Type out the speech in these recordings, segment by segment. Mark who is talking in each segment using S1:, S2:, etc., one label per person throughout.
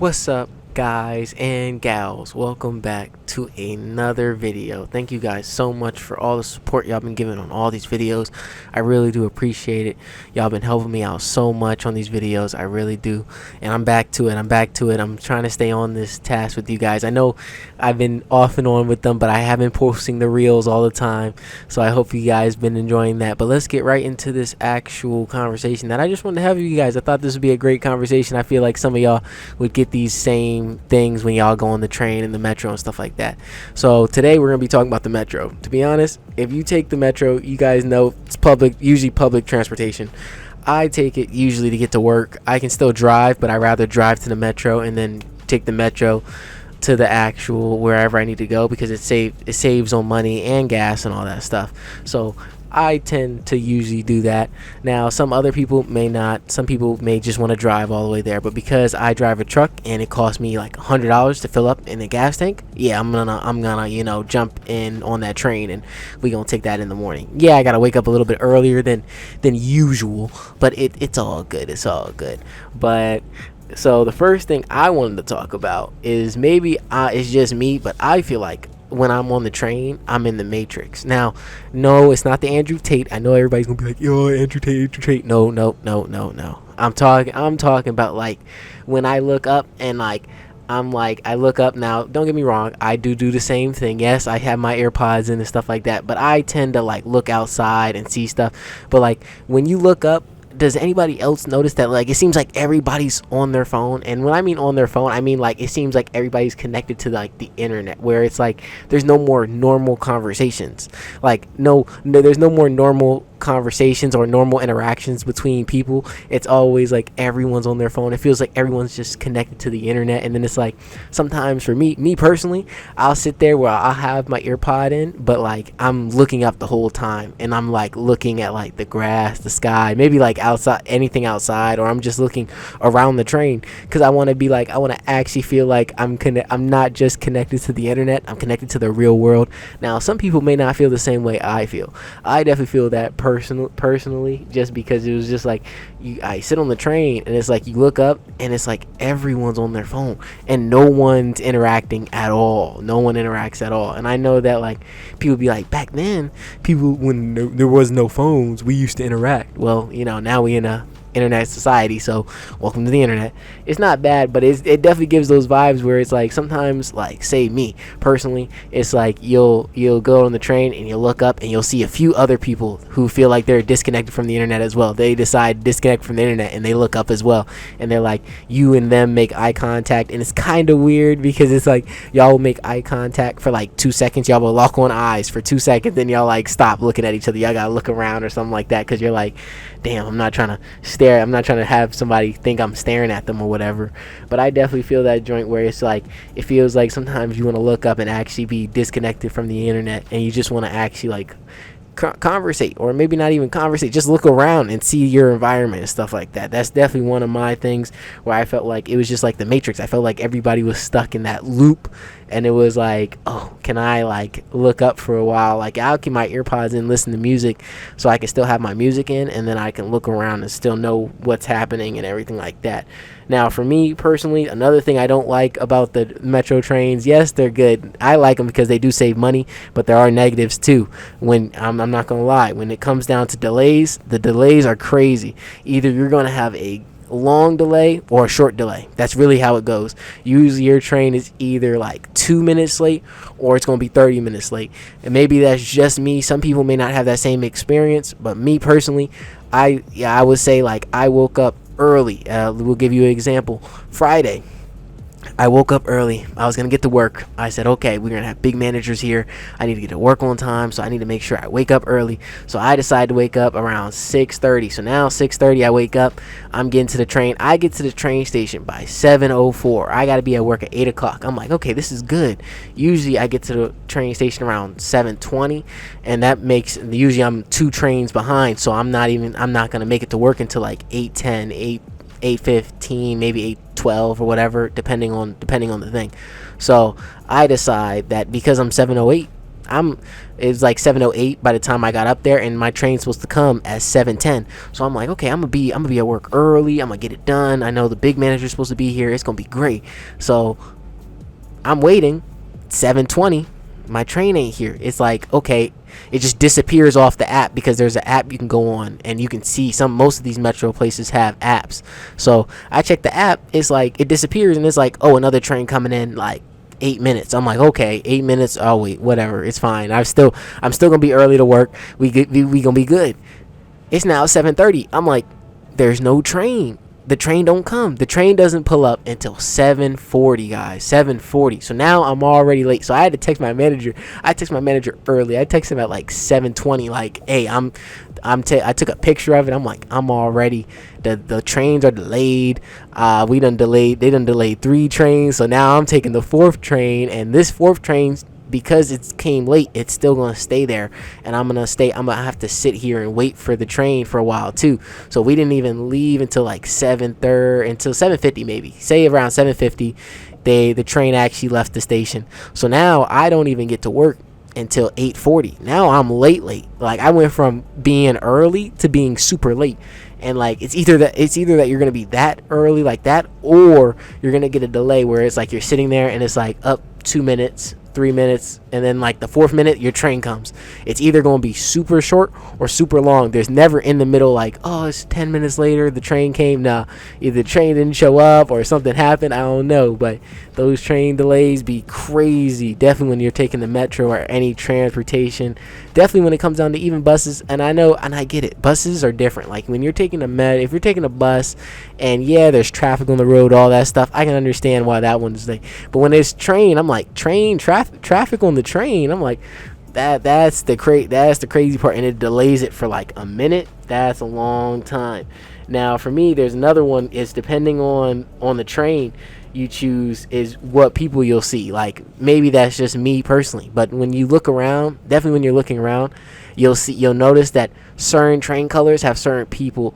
S1: What's up, guys and gals? Welcome back to another video. Thank you guys so much for all the support y'all been giving on all these videos. I really do appreciate it. Y'all been helping me out so much on these videos. I really do. And I'm back to it. I'm trying to stay on this task with you guys. I know I've been off and on with them, but I have been posting the reels all the time. So I hope you guys been enjoying that. But let's get right into this actual conversation that I just wanted to have with you guys. I thought this would be a great conversation. I feel like some of y'all would get these same things when y'all go on the train and the metro and stuff like that. So today we're gonna be talking about the metro. To be honest, if you take the metro, you guys know it's usually public transportation. I take it usually to get to work. I can still drive, but I rather drive to the metro and then take the metro to the actual wherever I need to go, because it saves on money and gas and all that stuff. So I tend to usually do that. Now, some other people may not. Some people may just want to drive all the way there. But because I drive a truck and it costs me like $100 to fill up in a gas tank, yeah, I'm gonna jump in on that train, and we gonna take that in the morning. Yeah, I gotta wake up a little bit earlier than usual, but it's all good. It's all good. But so the first thing I wanted to talk about is maybe it's just me, but I feel like when I'm on the train, I'm in the Matrix. Now, no, it's not the Andrew Tate. I know everybody's gonna be like, yo, Andrew Tate. No. I'm talking about like when I look up and I look up. Now, don't get me wrong, I do the same thing. Yes, I have my AirPods in and stuff like that, but I tend to like look outside and see stuff. But like when you look up, does anybody else notice that like it seems like everybody's on their phone? And when I mean on their phone, I mean like it seems like everybody's connected to like the internet, where it's like there's no more normal conversations. Like no there's no more normal conversations or normal interactions between people. It's always like everyone's on their phone. It feels like everyone's just connected to the internet. And then it's like sometimes for me personally, I'll sit there where I'll have my earpod in, but like I'm looking up the whole time, and I'm like looking at like the grass, the sky, maybe like outside, anything outside, or I'm just looking around the train, because I want to actually feel like I'm not just connected to the internet, I'm connected to the real world. Now, some people may not feel the same way I feel. I definitely feel that personally, just because it was just like I sit on the train and it's like you look up and it's like everyone's on their phone and no one's interacting at all. No one interacts at all. And I know that like people be like, back then, people, when there was no phones, we used to interact. Well, now we in a internet society, so welcome to the internet. It's not bad, but it definitely gives those vibes where it's like sometimes, like say me personally, it's like you'll go on the train and you'll look up and you'll see a few other people who feel like they're disconnected from the internet as well. They decide to disconnect from the internet and they look up as well, and they're like, you and them make eye contact, and it's kind of weird because it's like y'all will make eye contact for like 2 seconds, y'all will lock on eyes for 2 seconds, then y'all like stop looking at each other, y'all gotta look around or something like that, because you're like, damn, I'm not trying to have somebody think I'm staring at them or whatever. But I definitely feel that joint where it's like it feels like sometimes you want to look up and actually be disconnected from the internet, and you just want to actually like conversate, or maybe not even conversate, just look around and see your environment and stuff like that. That's definitely one of my things where I felt like it was just like the Matrix. I felt like everybody was stuck in that loop, and it was like, oh, can I like look up for a while? Like I'll keep my earpods in, listen to music, so I can still have my music in, and then I can look around and still know what's happening and everything like that. Now, for me personally, another thing I don't like about the metro trains, yes, they're good. I like them because they do save money, but there are negatives too. When I'm not gonna lie, when it comes down to delays, the delays are crazy. Either you're gonna have a long delay or a short delay. That's really how it goes. Usually your train is either like 2 minutes late or it's going to be 30 minutes late. And maybe that's just me. Some people may not have that same experience, but me personally, I would say like I woke up early. We'll give you an example. Friday, I woke up early. I was going to get to work. I said, okay, we're going to have big managers here. I need to get to work on time, so I need to make sure I wake up early. So I decided to wake up around 6:30. So now 6:30 I wake up. I'm getting to the train. I get to the train station by 7:04. I got to be at work at 8 o'clock. I'm like, okay, this is good. Usually I get to the train station around 7:20, and that makes, usually I'm 2 trains behind, so I'm not going to make it to work until like 8:10, 8:15, maybe 8:12 or whatever, depending on the thing. So I decide that because I'm 7:08, it's like 7:08 by the time I got up there, and my train's supposed to come at 7:10. So I'm like, okay, I'm gonna be at work early. I'm gonna get it done. I know the big manager's supposed to be here. It's gonna be great. So I'm waiting. 7:20. My train ain't here. It's like, okay, it just disappears off the app, because there's an app you can go on and you can see most of these metro places have apps. So I check the app. It's like it disappears, and it's like, oh, another train coming in like 8 minutes. I'm like, okay, 8 minutes. Oh wait, whatever, it's fine. I'm still gonna be early to work. We gonna be good. It's now 7:30. I'm like, there's no train. The train don't come. The train doesn't pull up until 7:40, guys. 7:40. So now I'm already late. So I had to text my manager. I text my manager early. I text him at like 7:20. Like, hey, I took a picture of it. I'm like, I'm already. The trains are delayed. They done delayed 3 trains. So now I'm taking the 4th train, and this 4th train, because it came late, it's still gonna stay there, and I'm gonna have to sit here and wait for the train for a while too. So we didn't even leave until like 7:30, until 7:50 maybe. Say around 7:50, the train actually left the station. So now I don't even get to work until 8:40. Now I'm late. Like, I went from being early to being super late. And like, it's either that you're gonna be that early like that, or you're gonna get a delay where it's like you're sitting there and it's like up 2 minutes, 3 minutes, and then like the 4th minute your train comes. It's either going to be super short or super long. There's never in the middle like, oh, it's 10 minutes later the train came. Nah, either the train didn't show up or something happened. I don't know, but those train delays be crazy. Definitely when you're taking the metro or any transportation. Definitely when it comes down to even buses. And I know, and I get it, buses are different. Like when you're taking if you're taking a bus, and yeah, there's traffic on the road, all that stuff, I can understand why that one's like. But when it's train, I'm like, traffic on the train. I'm like, that's the crazy part, and it delays it for like a minute. That's a long time. Now for me, there's another one. Is depending on the train you choose is what people you'll see. Like, maybe that's just me personally, but when you look around, definitely when you're looking around, you'll notice that certain train colors have certain people.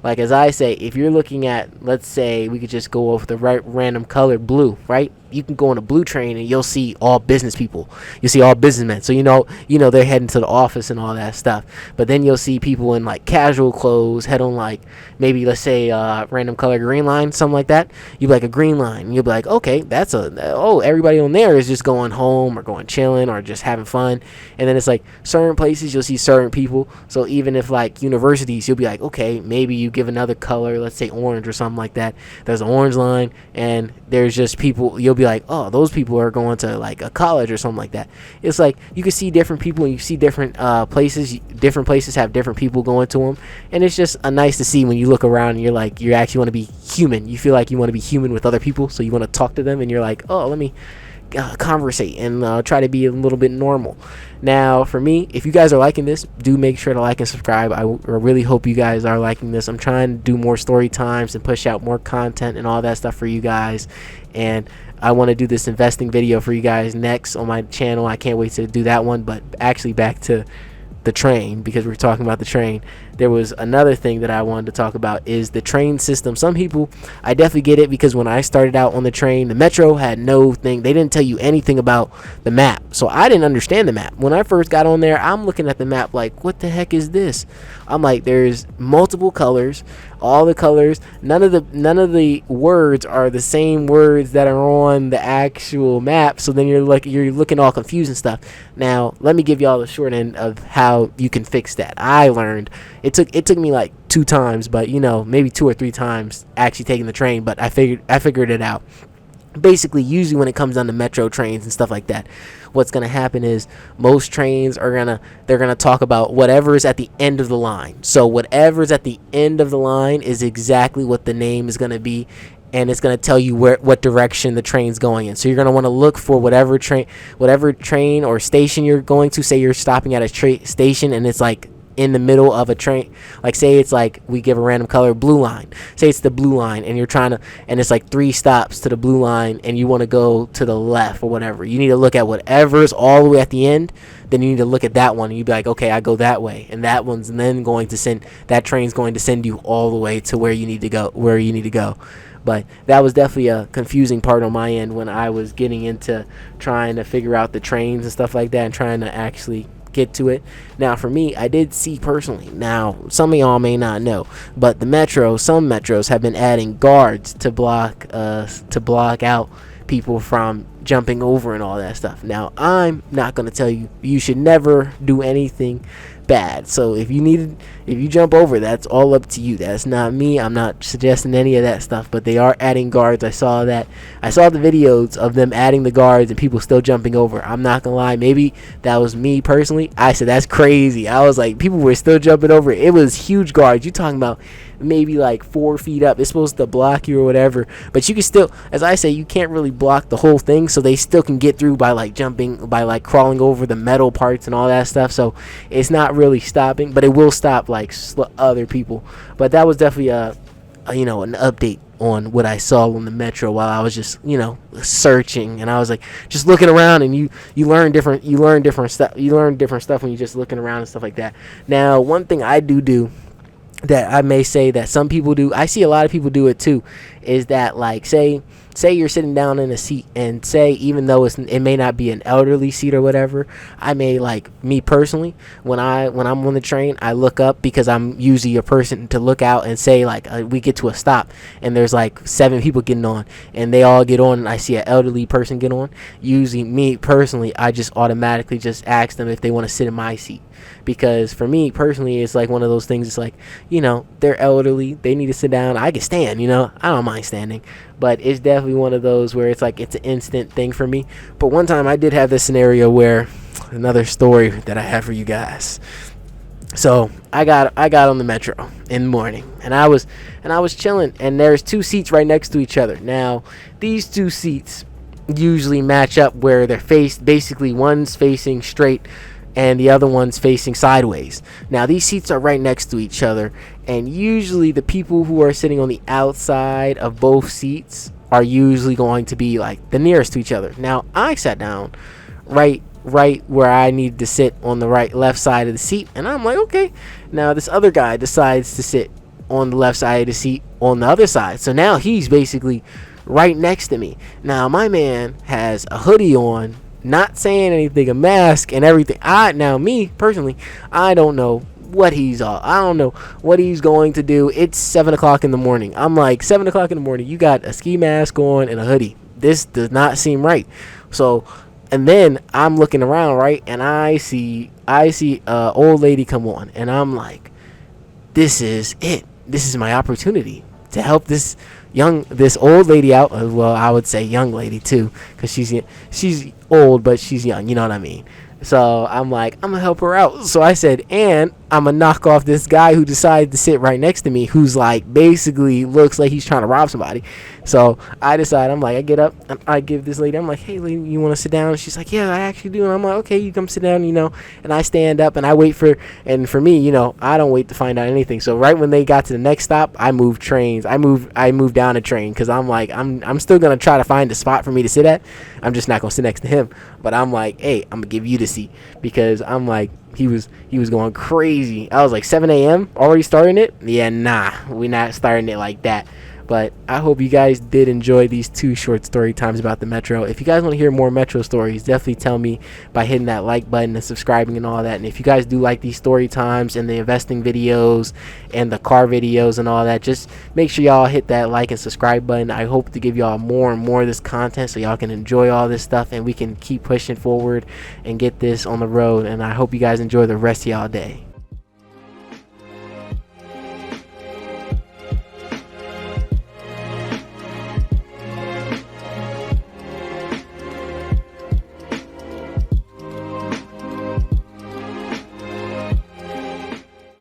S1: Like, as I say, if you're looking at, let's say we could just go off the random color, blue, right? You can go on a blue train and you'll see all business people. You'll see all businessmen. So you know they're heading to the office and all that stuff. But then you'll see people in like casual clothes head on, like, maybe let's say random color green line, something like that. You'll be like, a green line. And you'll be like, okay, everybody on there is just going home or going chilling or just having fun. And then it's like certain places you'll see certain people. So even if like universities, you'll be like, okay, maybe you give another color, let's say orange or something like that. There's an orange line, and there's just people. You'll be like, oh, those people are going to like a college or something like that. It's like you can see different people, and you see different places. Different places have different people going to them, and it's just nice to see when you look around and you're like, you actually want to be human. You feel like you want to be human with other people, so you want to talk to them, and you're like, oh, let me conversate and try to be a little bit normal. Now for me, if you guys are liking this, do make sure to like and subscribe. I really hope you guys are liking this. I'm trying to do more story times and push out more content and all that stuff for you guys, and I want to do this investing video for you guys next on my channel. I can't wait to do that one. But actually, back to the train, because we're talking about the train, there was another thing that I wanted to talk about, is the train system. Some people, I definitely get it, because when I started out on the train, the metro had no thing. They didn't tell you anything about the map, so I didn't understand the map. When I first got on there, I'm looking at the map like, what the heck is this? I'm like, there's multiple colors, all the colors, none of the words are the same words that are on the actual map. So then you're looking all confused and stuff. Now let me give y'all the short end of how you can fix that. I learned it took me like 2 times, but maybe 2 or 3 times actually taking the train, but I figured it out. Basically, usually when it comes down to metro trains and stuff like that, what's going to happen is most trains they're gonna talk about whatever's at the end of the line. So whatever's at the end of the line is exactly what the name is going to be, and it's going to tell you what direction the train's going in. So you're going to want to look for whatever train or station you're going to. Say you're stopping at a station and it's like in the middle of a train, like say it's like, we give a random color, blue line. Say it's the blue line, and and it's like 3 stops to the blue line, and you want to go to the left or whatever. You need to look at whatever's all the way at the end. Then you need to look at that one, and you'd be like, okay, I go that way, and that train's going to send you all the way to where you need to go. But that was definitely a confusing part on my end when I was getting into trying to figure out the trains and stuff like that and trying to actually get to it. Now for me, I did see personally, now some of y'all may not know, but some metros have been adding guards to block out people from jumping over and all that stuff. Now I'm not going to tell you you should never do anything bad. So if you jump over, that's all up to you. That's not me. I'm not suggesting any of that stuff, but they are adding guards. I saw the videos of them adding the guards and people still jumping over. I'm not gonna lie, maybe that was me personally. I said that's crazy. I was like, people were still jumping over. It was huge guards. You talking about maybe like 4 feet up. It's supposed to block you or whatever, but you can still, as I say, you can't really block the whole thing, so they still can get through by like jumping, by like crawling over the metal parts and all that stuff. So it's not really stopping, but it will stop like other people. But that was definitely an update on what I saw on the metro while I was just searching, and I was like just looking around, and you learn different stuff when you're just looking around and stuff like that. Now one thing I do that I may say that some people do, I see a lot of people do it too, is that like say you're sitting down in a seat, and say even though it may not be an elderly seat or whatever, I may, like me personally, when I'm on the train, I look up because I'm usually a person to look out and say like we get to a stop and there's like 7 people getting on and they all get on and I see an elderly person get on. Usually me personally, I just automatically just ask them if they want to sit in my seat. Because for me personally, it's like one of those things. It's like, they're elderly, they need to sit down. I can stand, I don't mind standing, but it's definitely one of those where it's like it's an instant thing for me. But one time I did have this scenario where, another story that I have for you guys. So I got on the metro in the morning, and I was chilling, and there's 2 seats right next to each other. Now these 2 seats usually match up where they're basically one's facing straight and the other one's facing sideways. Now these seats are right next to each other, and usually the people who are sitting on the outside of both seats are usually going to be like the nearest to each other. Now I sat down right where I needed to sit on the left side of the seat, and I'm like, okay. Now this other guy decides to sit on the left side of the seat on the other side, so now he's basically right next to me. Now my man has a hoodie on, not saying anything, a mask and everything. Me personally, I don't know what I don't know what he's going to do. It's 7 o'clock in the morning. I'm like, 7 o'clock in the morning, you got a ski mask on and a hoodie. This does not seem right. So, and then I'm looking around, right, and I see a old lady come on, and I'm like, this is it. This is my opportunity to help this old lady out. Well, I would say young lady too, because she's old but she's young, you know what I mean. So I'm like, I'm gonna help her out. So I said, and I'm gonna knock off this guy who decided to sit right next to me, who's like basically looks like he's trying to rob somebody. So I get up and I give this lady, I'm like, hey lady, you want to sit down? And she's like, yeah, I actually do. And I'm like, okay, you come sit down, and I stand up and I wait and for me, I don't wait to find out anything. So right when they got to the next stop, I moved trains. I moved down a train, because I'm like, I'm still gonna try to find a spot for me to sit at. I'm just not gonna sit next to him. But I'm like, hey, I'm gonna give you the seat, because I'm like, he was going crazy. I was like, 7 a.m. already starting it? Yeah, nah, we're not starting it like that. But I hope you guys did enjoy these 2 short story times about the metro. If you guys want to hear more metro stories, definitely tell me by hitting that like button and subscribing and all that. And if you guys do like these story times and the investing videos and the car videos and all that, just make sure y'all hit that like and subscribe button. I hope to give y'all more and more of this content so y'all can enjoy all this stuff and we can keep pushing forward and get this on the road. And I hope you guys enjoy the rest of y'all day.